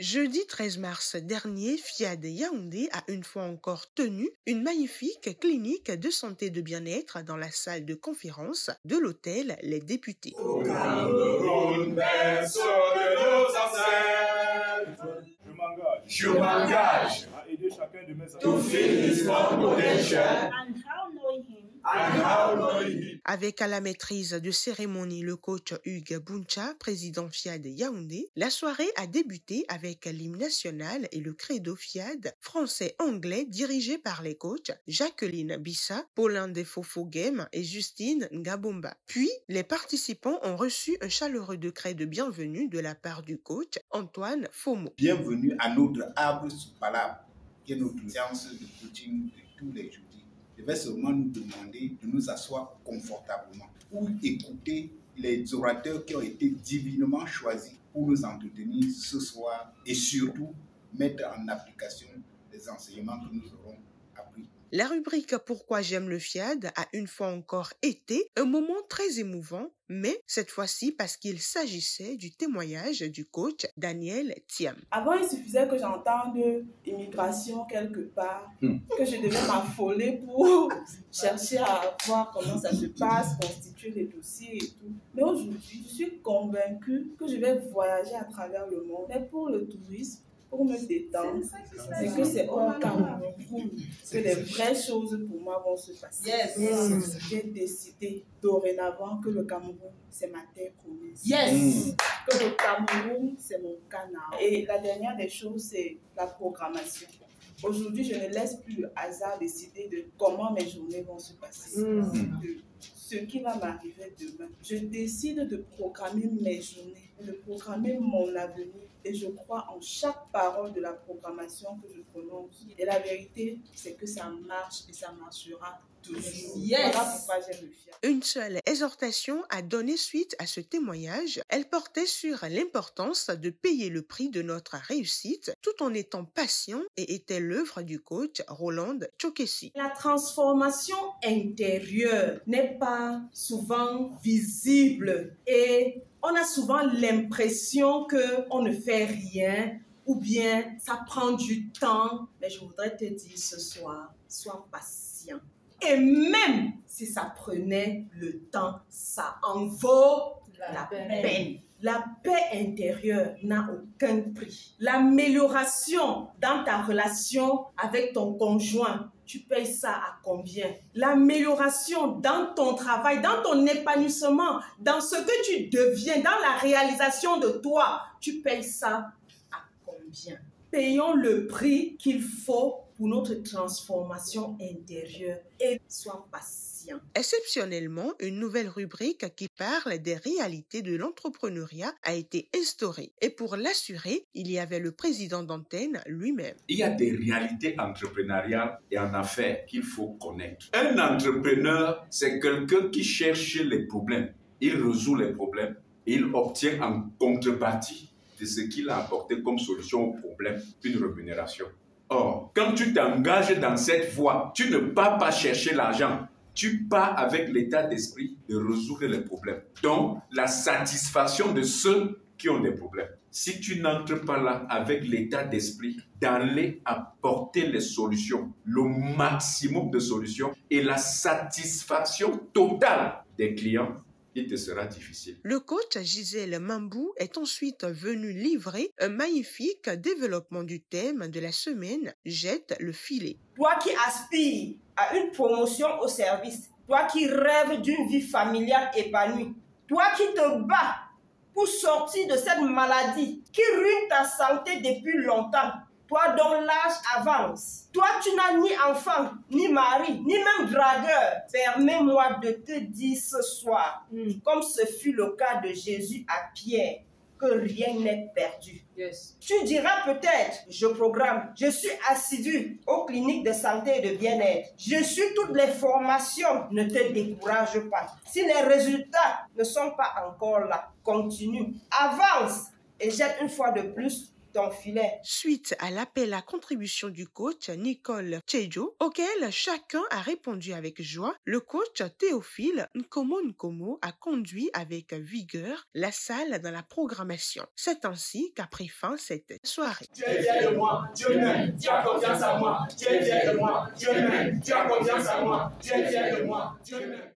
Jeudi 13 mars dernier, FIAD Yaoundé a une fois encore tenu une magnifique clinique de santé et de bien-être dans la salle de conférence de l'hôtel Les Députés. Au Cameroun, berceau de nos ancêtres, je m'engage à aider chacun de mes amis to fill his own potential. Avec à la maîtrise de cérémonie le coach Hugues Buncha, président FIAD Yaoundé, la soirée a débuté avec l'hymne national et le credo FIAD français-anglais dirigé par les coachs Jacqueline Bissa, Paulin Defofo-Game et Justine Ngabomba. Puis, les participants ont reçu un chaleureux décret de bienvenue de la part du coach Antoine Fomo. Bienvenue à notre arbre sous palabre, qui est notre séance de coaching de tous les jeudis. Je vais seulement nous demander de nous asseoir confortablement pour écouter les orateurs qui ont été divinement choisis pour nous entretenir ce soir et surtout mettre en application les enseignements que nous aurons appris. La rubrique « Pourquoi j'aime le FIAD » a une fois encore été un moment très émouvant, mais cette fois-ci parce qu'il s'agissait du témoignage du coach Daniel Thiam. Avant, il suffisait que j'entende immigration quelque part, que je devais m'affoler pour chercher à voir comment ça se passe, constituer les dossiers et tout. Mais aujourd'hui, je suis convaincue que je vais voyager à travers le monde. Mais pour le tourisme, pour me détendre, c'est que c'est au Cameroun que les vraies choses pour moi vont se passer. J'ai décidé dorénavant que le Cameroun, c'est ma terre promise. Que le Cameroun, c'est mon canard. Et la dernière des choses, c'est la programmation. Aujourd'hui, je ne laisse plus le hasard décider de comment mes journées vont se passer, de ce qui va m'arriver demain. Je décide de programmer mes journées, de programmer mon avenir. Et je crois en chaque parole de la programmation que je prononce. Et la vérité, c'est que ça marche et ça marchera toujours. Voilà pourquoi j'aime le FIAD. Une seule exhortation a donné suite à ce témoignage. Elle portait sur l'importance de payer le prix de notre réussite tout en étant patient et était l'œuvre du coach Roland Chokessi. La transformation intérieure n'est pas souvent visible et on a souvent l'impression qu'on ne fait rien ou bien ça prend du temps. Mais je voudrais te dire ce soir, sois patient. Et même si ça prenait le temps, ça en vaut la peine. La paix intérieure n'a aucun prix. L'amélioration dans ta relation avec ton conjoint, tu payes ça à combien? L'amélioration dans ton travail, dans ton épanouissement, dans ce que tu deviens, dans la réalisation de toi, tu payes ça à combien? Payons le prix qu'il faut pour notre transformation intérieure et sois patient. Exceptionnellement, une nouvelle rubrique qui parle des réalités de l'entrepreneuriat a été instaurée. Et pour l'assurer, il y avait le président d'antenne lui-même. Il y a des réalités entrepreneuriales et en affaires qu'il faut connaître. Un entrepreneur, c'est quelqu'un qui cherche les problèmes. Il résout les problèmes et il obtient en contrepartie de ce qu'il a apporté comme solution au problème une rémunération. Or, quand tu t'engages dans cette voie, tu ne pars pas chercher l'argent. Tu pars avec l'état d'esprit de résoudre les problèmes. Donc, la satisfaction de ceux qui ont des problèmes. Si tu n'entres pas là avec l'état d'esprit d'aller apporter les solutions, le maximum de solutions et la satisfaction totale des clients, il te sera difficile. Le coach Gisèle Mambou est ensuite venu livrer un magnifique développement du thème de la semaine « Jette le filet ». Toi qui aspires à une promotion au service, toi qui rêves d'une vie familiale épanouie, toi qui te bats pour sortir de cette maladie qui ruine ta santé depuis longtemps, toi dont l'âge avance, toi tu n'as ni enfant, ni mari, ni même dragueur. Permets-moi de te dire ce soir, comme ce fut le cas de Jésus à Pierre, que rien n'est perdu. Tu diras peut-être, je programme, je suis assidu aux cliniques de santé et de bien-être. Je suis toutes les formations, ne te décourage pas. Si les résultats ne sont pas encore là, continue, avance et jette une fois de plus ton filet. Suite à l'appel à contribution du coach Nicole Tchejo, auquel chacun a répondu avec joie, le coach Théophile Nkomo a conduit avec vigueur la salle dans la programmation. C'est ainsi qu'a pris fin cette soirée. Tu es fier de moi, Dieu m'aime, tu as confiance en moi. Tu es fier de moi, Dieu m'aime, tu as confiance en moi. Tu es fier de moi, Dieu m'aime.